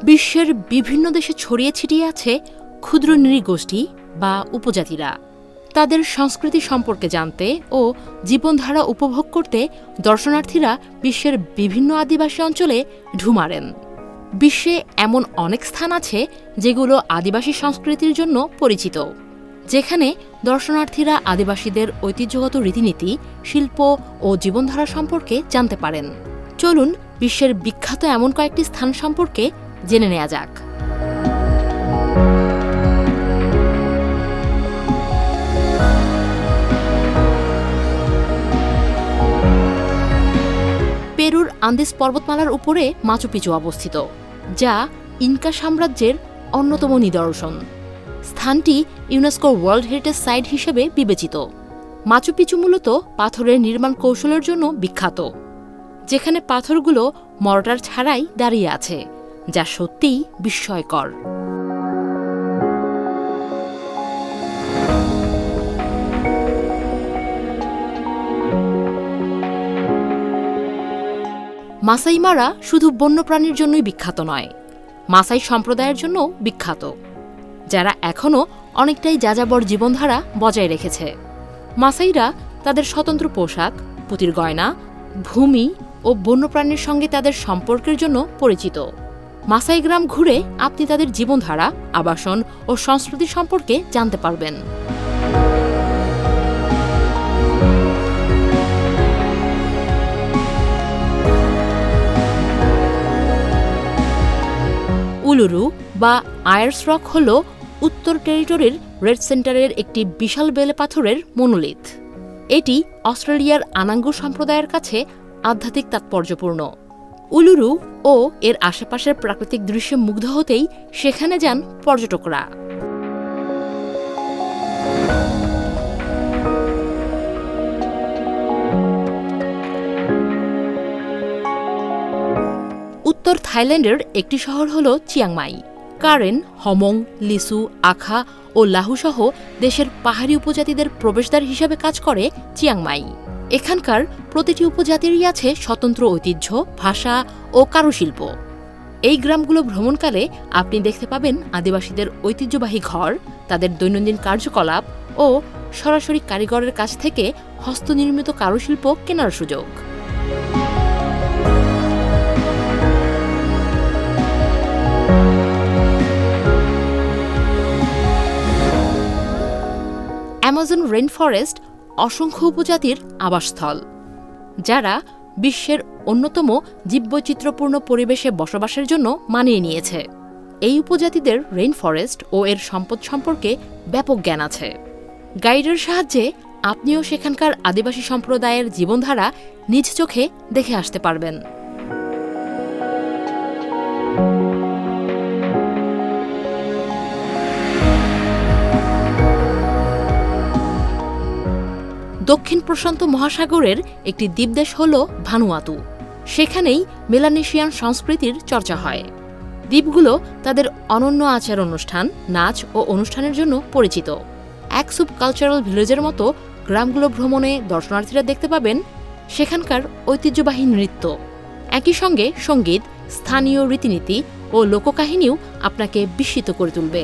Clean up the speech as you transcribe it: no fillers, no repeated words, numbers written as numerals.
বিশ্বের বিভিন্ন দেশে ছড়িয়ে ছিটিয়ে আছে ক্ষুদ্র নৃগোষ্ঠী বা উপজাতিরা। তাদের সংস্কৃতি সম্পর্কে জানতে ও জীবনধারা উপভোগ করতে দর্শনার্থীরা বিশ্বের বিভিন্ন আদিবাসী অঞ্চলে ঢু মারেন। বিশ্বে এমন অনেক স্থান আছে যেগুলো আদিবাসী সংস্কৃতির জন্য পরিচিত, যেখানে দর্শনার্থীরা আদিবাসীদের ঐতিহ্যগত রীতিনীতি, শিল্প ও জীবনধারা সম্পর্কে জানতে পারেন। চলুন বিশ্বের বিখ্যাত এমন কয়েকটি স্থান সম্পর্কে জেনে নেওয়া যাক। পেরুর আন্দিজ পর্বতমালার উপরে মাচু পিচু অবস্থিত, যা ইনকা সাম্রাজ্যের অন্যতম নিদর্শন। স্থানটি ইউনেস্কো ওয়ার্ল্ড হেরিটেজ সাইট হিসেবে বিবেচিত। মাচু পিচু মূলত পাথরের নির্মাণ কৌশলের জন্য বিখ্যাত, যেখানে পাথরগুলো মর্টার ছাড়াই দাঁড়িয়ে আছে, যা সত্যিই বিস্ময়কর। মাসাই মারা শুধু বন্যপ্রাণীর জন্যই বিখ্যাত নয়, মাসাই সম্প্রদায়ের জন্যও বিখ্যাত, যারা এখনও অনেকটাই যাযাবর জীবনধারা বজায় রেখেছে। মাসাইরা তাদের স্বতন্ত্র পোশাক, পুঁতির গয়না, ভূমি ও বন্যপ্রাণীর সঙ্গে তাদের সম্পর্কের জন্য পরিচিত। মাসাই গ্রাম ঘুরে আপনি তাদের জীবনধারা, আবাসন ও সংস্কৃতি সম্পর্কে জানতে পারবেন। উলুরু বা আয়ার্স রক হল উত্তর টেরিটরির রেড সেন্টারের একটি বিশাল বেলে পাথরের মনোলিথ। এটি অস্ট্রেলিয়ার আনাঙ্গু সম্প্রদায়ের কাছে আধ্যাত্মিক তাৎপর্যপূর্ণ। উলুরু ও এর আশেপাশের প্রাকৃতিক দৃশ্যে মুগ্ধ হতেই সেখানে যান পর্যটকরা। উত্তর থাইল্যান্ডের একটি শহর হল চিয়াংমাই। কারেন, হমং, লিসু, আখা ও লাহু সহ দেশের পাহাড়ি উপজাতিদের প্রবেশদ্বার হিসাবে কাজ করে চিয়াংমাই। এখানকার প্রতিটি উপজাতিরই আছে স্বতন্ত্র ঐতিহ্য, ভাষা ও কারুশিল্প। এই গ্রামগুলো ভ্রমণকালে আপনি দেখতে পাবেন আদিবাসীদের ঐতিহ্যবাহী ঘর, তাদের দৈনন্দিন কার্যকলাপ ও সরাসরি কারিগরের কাছ থেকে হস্তনির্মিত কারুশিল্প কেনার সুযোগ। অ্যামাজন রেইন ফরেস্ট অসংখ্য উপজাতির আবাসস্থল, যারা বিশ্বের অন্যতম জীববৈচিত্র্যপূর্ণ পরিবেশে বসবাসের জন্য মানিয়ে নিয়েছে। এই উপজাতিদের রেইন ফরেস্ট ও এর সম্পদ সম্পর্কে ব্যাপক জ্ঞান আছে। গাইডের সাহায্যে আপনিও সেখানকার আদিবাসী সম্প্রদায়ের জীবনধারা নিজ চোখে দেখে আসতে পারবেন। দক্ষিণ প্রশান্ত মহাসাগরের একটি দ্বীপদেশ হল ভানুয়াতু। সেখানেই মেলানেশিয়ান সংস্কৃতির চর্চা হয়। দ্বীপগুলো তাদের অনন্য আচার অনুষ্ঠান, নাচ ও অনুষ্ঠানের জন্য পরিচিত। এক সুব কালচারাল ভিলেজের মতো গ্রামগুলো ভ্রমণে দর্শনার্থীরা দেখতে পাবেন সেখানকার ঐতিহ্যবাহী নৃত্য। একই সঙ্গে সঙ্গীত, স্থানীয় রীতিনীতি ও লোককাহিনীও আপনাকে বিস্মিত করে তুলবে।